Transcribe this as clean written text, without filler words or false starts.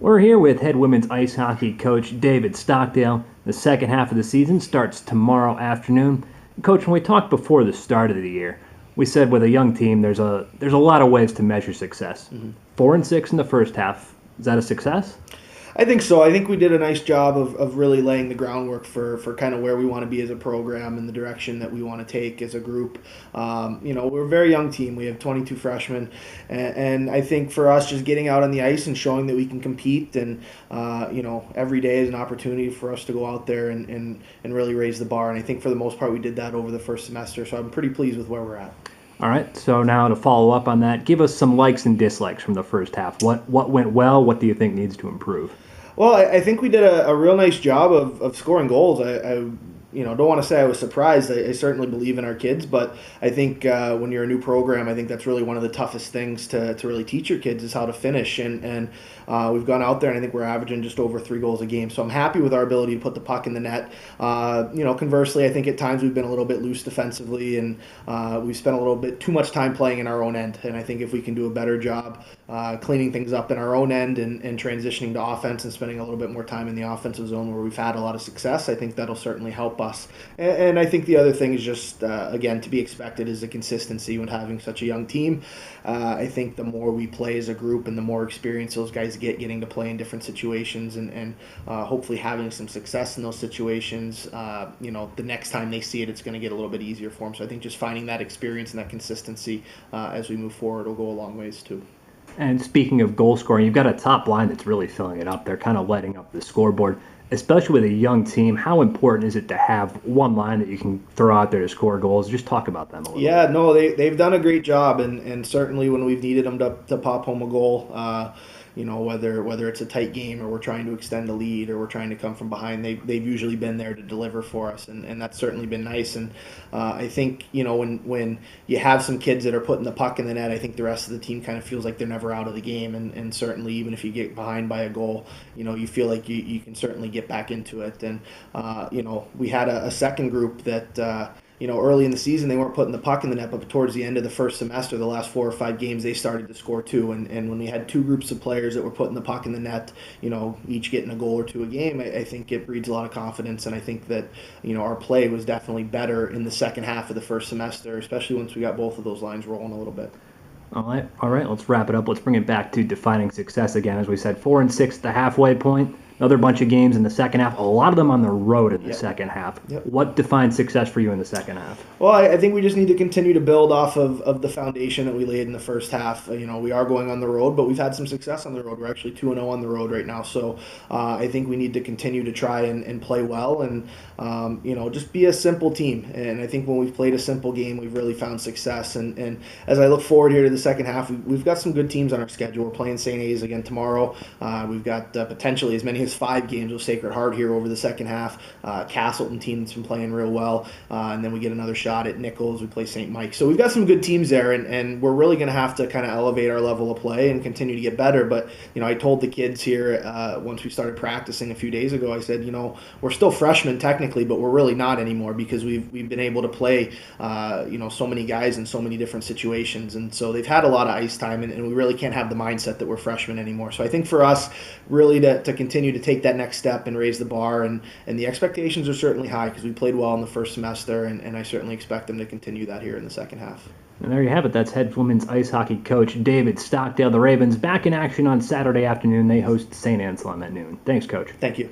We're here with head women's ice hockey coach David Stockdale. The second half of the season starts tomorrow afternoon. Coach, when we talked before the start of the year, we said with a young team, there's a lot of ways to measure success. 4-6 in the first half. Is that a success? I think so. I think we did a nice job of really laying the groundwork for kind of where we want to be as a program and the direction that we want to take as a group. We're a very young team. We have 22 freshmen. And I think for us, just getting out on the ice and showing that we can compete and, every day is an opportunity for us to go out there and really raise the bar. And I think for the most part, we did that over the first semester. So I'm pretty pleased with where we're at. All right, so now to follow up on that, give us some likes and dislikes from the first half. What went well? What do you think needs to improve? Well, I think we did a real nice job of scoring goals. I don't want to say I was surprised. I certainly believe in our kids, but I think when you're a new program, I think that's really one of the toughest things to really teach your kids is how to finish. And we've gone out there, and I think we're averaging just over 3 goals a game. So I'm happy with our ability to put the puck in the net. Conversely, I think at times we've been a little bit loose defensively, and we've spent a little bit too much time playing in our own end. And I think if we can do a better job cleaning things up in our own end and transitioning to offense and spending a little bit more time in the offensive zone where we've had a lot of success, I think that'll certainly help us. And I think the other thing is just, again, to be expected is the consistency when having such a young team. I think the more we play as a group and the more experience those guys get getting to play in different situations and hopefully having some success in those situations, the next time they see it, it's going to get a little bit easier for them. So I think just finding that experience and that consistency as we move forward will go a long ways too. And speaking of goal scoring, you've got a top line that's really filling it up. They're kind of lighting up the scoreboard. Especially with a young team, how important is it to have one line that you can throw out there to score goals? Just talk about them a little Yeah, bit. no, they've done a great job, and certainly when we've needed them to pop home a goal, whether it's a tight game or we're trying to extend a lead or we're trying to come from behind, they've usually been there to deliver for us, and that's certainly been nice. And I think when you have some kids that are putting the puck in the net, I think the rest of the team kind of feels like they're never out of the game, and certainly even if you get behind by a goal, you feel like you can certainly get back into it. And we had a second group that. Early in the season, they weren't putting the puck in the net, but towards the end of the first semester, the last 4 or 5 games, they started to score too. And when we had 2 groups of players that were putting the puck in the net, each getting a goal or 2 a game, I think it breeds a lot of confidence. And I think that, our play was definitely better in the second half of the first semester, especially once we got both of those lines rolling a little bit. All right. Let's wrap it up. Let's bring it back to defining success again. As we said, 4-6, the halfway point. Another bunch of games in the second half. A lot of them on the road in the second half. Yep. What defines success for you in the second half? Well, I think we just need to continue to build off of the foundation that we laid in the first half. We are going on the road, but we've had some success on the road. We're actually 2-0 on the road right now. So I think we need to continue to try and play well and, just be a simple team. And I think when we've played a simple game, we've really found success. And as I look forward here to the second half, we've got some good teams on our schedule. We're playing St. A's again tomorrow. We've got potentially as many as 5 games with Sacred Heart here over the second half. Castleton team that's been playing real well. And then we get another shot at Nichols. We play St. Mike. So we've got some good teams there, and we're really going to have to kind of elevate our level of play and continue to get better. But, I told the kids here once we started practicing a few days ago, I said, we're still freshmen technically, but we're really not anymore because we've been able to play, so many guys in so many different situations. And so they've had a lot of ice time, and we really can't have the mindset that we're freshmen anymore. So I think for us, really to continue to take that next step and raise the bar, and the expectations are certainly high because we played well in the first semester, and I certainly expect them to continue that here in the second half. And there you have it. That's head women's ice hockey coach David Stockdale. The Ravens back in action on Saturday afternoon. They host St. Anselm at noon. Thanks, Coach. Thank you.